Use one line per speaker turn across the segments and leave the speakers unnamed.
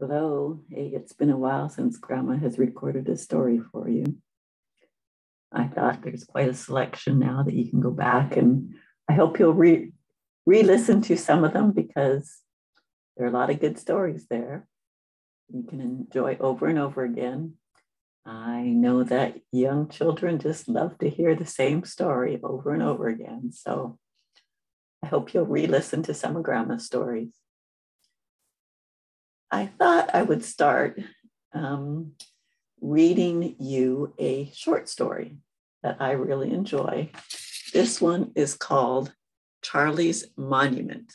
Hello. Hey, it's been a while since Grandma has recorded a story for you. I thought there's quite a selection now that you can go back, and I hope you'll re-listen to some of them because there are a lot of good stories there. You can enjoy over and over again. I know that young children just love to hear the same story over and over again. So I hope you'll re-listen to some of Grandma's stories. I thought I would start reading you a short story that I really enjoy. This one is called Charlie's Monument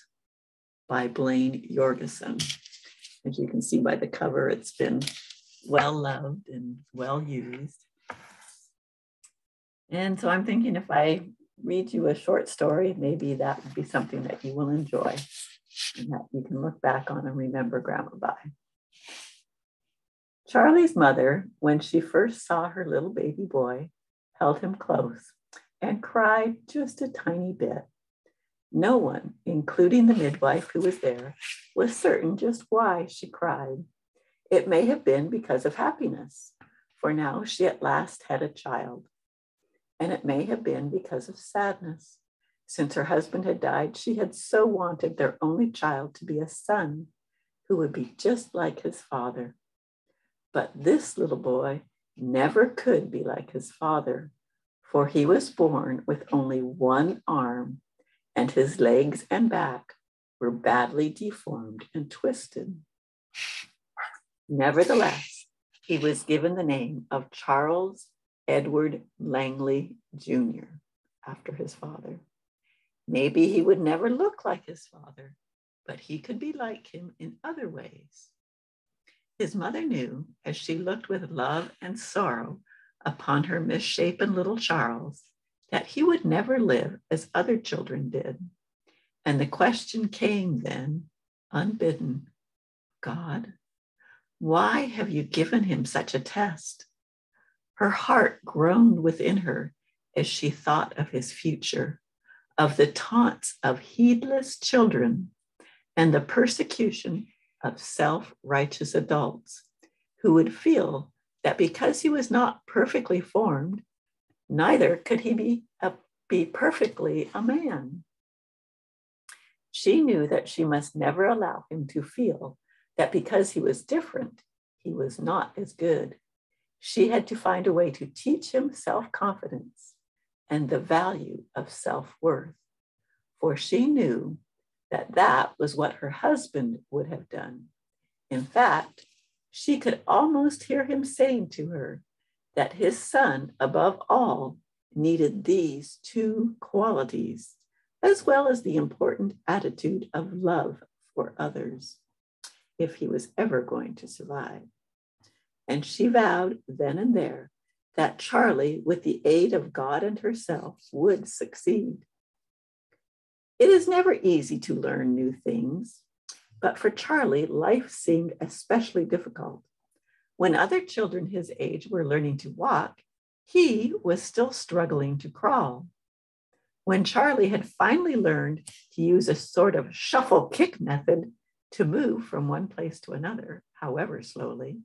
by Blaine Yorgason. As you can see by the cover, it's been well loved and well used. And so I'm thinking if I read you a short story, maybe that would be something that you will enjoy and that you can look back on and remember Grandma by. Charlie's mother, when she first saw her little baby boy, held him close and cried just a tiny bit. No one, including the midwife who was there, was certain just why she cried. It may have been because of happiness, for now she at last had a child. And it may have been because of sadness. Since her husband had died, she had so wanted their only child to be a son who would be just like his father. But this little boy never could be like his father, for he was born with only one arm, and his legs and back were badly deformed and twisted. Nevertheless, he was given the name of Charles Edward Langley Jr. after his father. Maybe he would never look like his father, but he could be like him in other ways. His mother knew, as she looked with love and sorrow upon her misshapen little Charles, that he would never live as other children did. And the question came then, unbidden, God, why have you given him such a test? Her heart groaned within her as she thought of his future, of the taunts of heedless children and the persecution of self-righteous adults who would feel that because he was not perfectly formed, neither could he be perfectly a man. She knew that she must never allow him to feel that because he was different, he was not as good. She had to find a way to teach him self-confidence and the value of self-worth, for she knew that that was what her husband would have done. In fact, she could almost hear him saying to her that his son, above all, needed these two qualities, as well as the important attitude of love for others, if he was ever going to survive. And she vowed then and there that Charlie, with the aid of God and herself, would succeed. It is never easy to learn new things, but for Charlie, life seemed especially difficult. When other children his age were learning to walk, he was still struggling to crawl. When Charlie had finally learned to use a sort of shuffle kick method to move from one place to another, however slowly,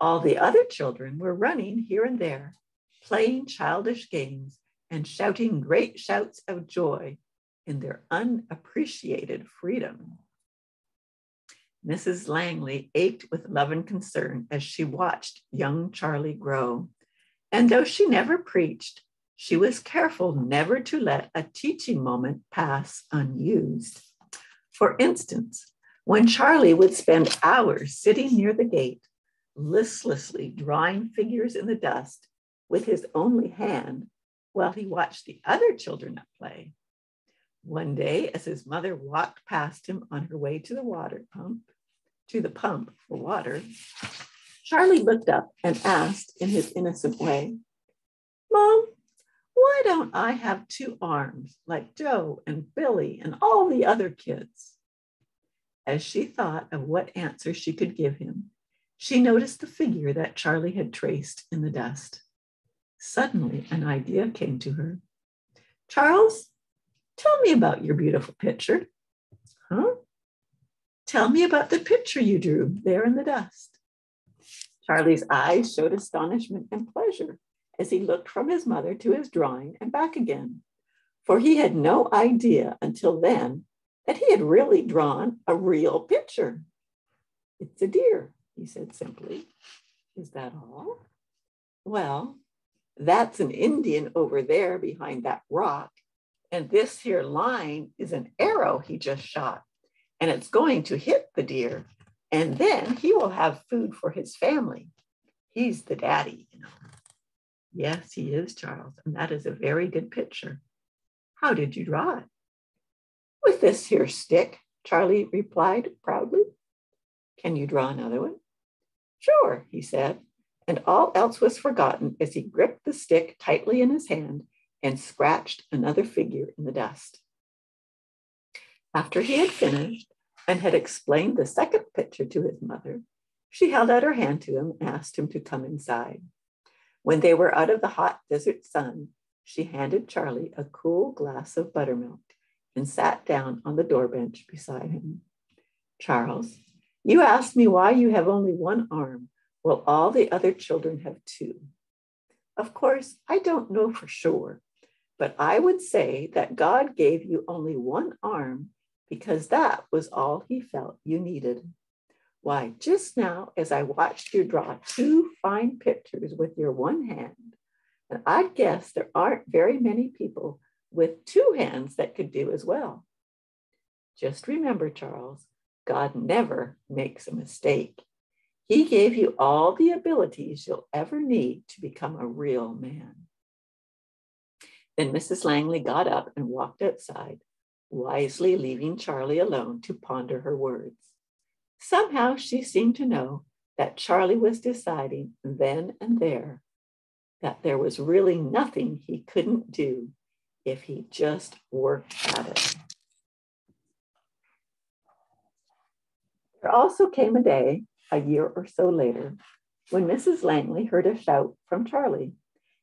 all the other children were running here and there, playing childish games and shouting great shouts of joy in their unappreciated freedom. Mrs. Langley ached with love and concern as she watched young Charlie grow. And though she never preached, she was careful never to let a teaching moment pass unused. For instance, when Charlie would spend hours sitting near the gate, listlessly drawing figures in the dust with his only hand while he watched the other children at play. One day, as his mother walked past him on her way to the pump for water, Charlie looked up and asked in his innocent way, "Mom, why don't I have two arms like Joe and Billy and all the other kids?" As she thought of what answer she could give him, she noticed the figure that Charlie had traced in the dust. Suddenly, an idea came to her. "Charles, tell me about your beautiful picture." "Huh? Tell me about the picture you drew there in the dust. Charlie's eyes showed astonishment and pleasure as he looked from his mother to his drawing and back again, for he had no idea until then that he had really drawn a real picture. It's a deer, he said simply. Is that all? Well, that's an Indian over there behind that rock, and this here line is an arrow he just shot, and it's going to hit the deer, and then he will have food for his family. He's the daddy, you know. Yes, he is, Charles, and that is a very good picture. How did you draw it? With this here stick, Charlie replied proudly. Can you draw another one? Sure, he said, and all else was forgotten as he gripped the stick tightly in his hand and scratched another figure in the dust. After he had finished and had explained the second picture to his mother, she held out her hand to him and asked him to come inside. When they were out of the hot desert sun, she handed Charlie a cool glass of buttermilk and sat down on the door bench beside him. Charles, you asked me why you have only one arm, while all the other children have two. Of course, I don't know for sure, but I would say that God gave you only one arm because that was all he felt you needed. Why, just now, as I watched you draw two fine pictures with your one hand, and I'd guess there aren't very many people with two hands that could do as well. Just remember, Charles, God never makes a mistake. He gave you all the abilities you'll ever need to become a real man. Then Mrs. Langley got up and walked outside, wisely leaving Charlie alone to ponder her words. Somehow she seemed to know that Charlie was deciding then and there that there was really nothing he couldn't do if he just worked at it. There also came a day, a year or so later, when Mrs. Langley heard a shout from Charlie.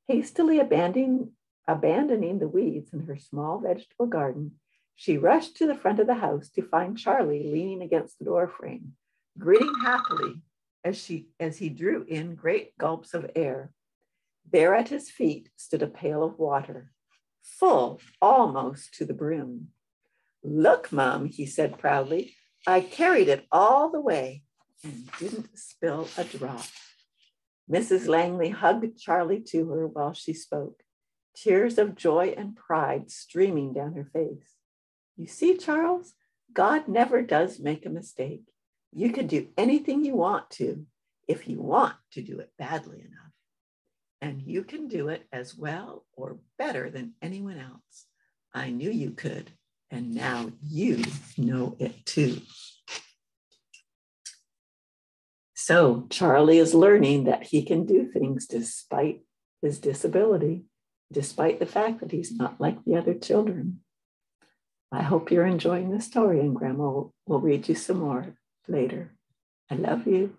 Hastily abandoning the weeds in her small vegetable garden, she rushed to the front of the house to find Charlie leaning against the doorframe, grinning happily as he drew in great gulps of air. There at his feet stood a pail of water, full almost to the brim. Look, Mom, he said proudly, I carried it all the way and didn't spill a drop. Mrs. Langley hugged Charlie to her while she spoke, tears of joy and pride streaming down her face. You see, Charles, God never does make a mistake. You can do anything you want to if you want to do it badly enough. And you can do it as well or better than anyone else. I knew you could, and now you know it too. So Charlie is learning that he can do things despite his disability, despite the fact that he's not like the other children. I hope you're enjoying the story, and Grandma will read you some more later. I love you.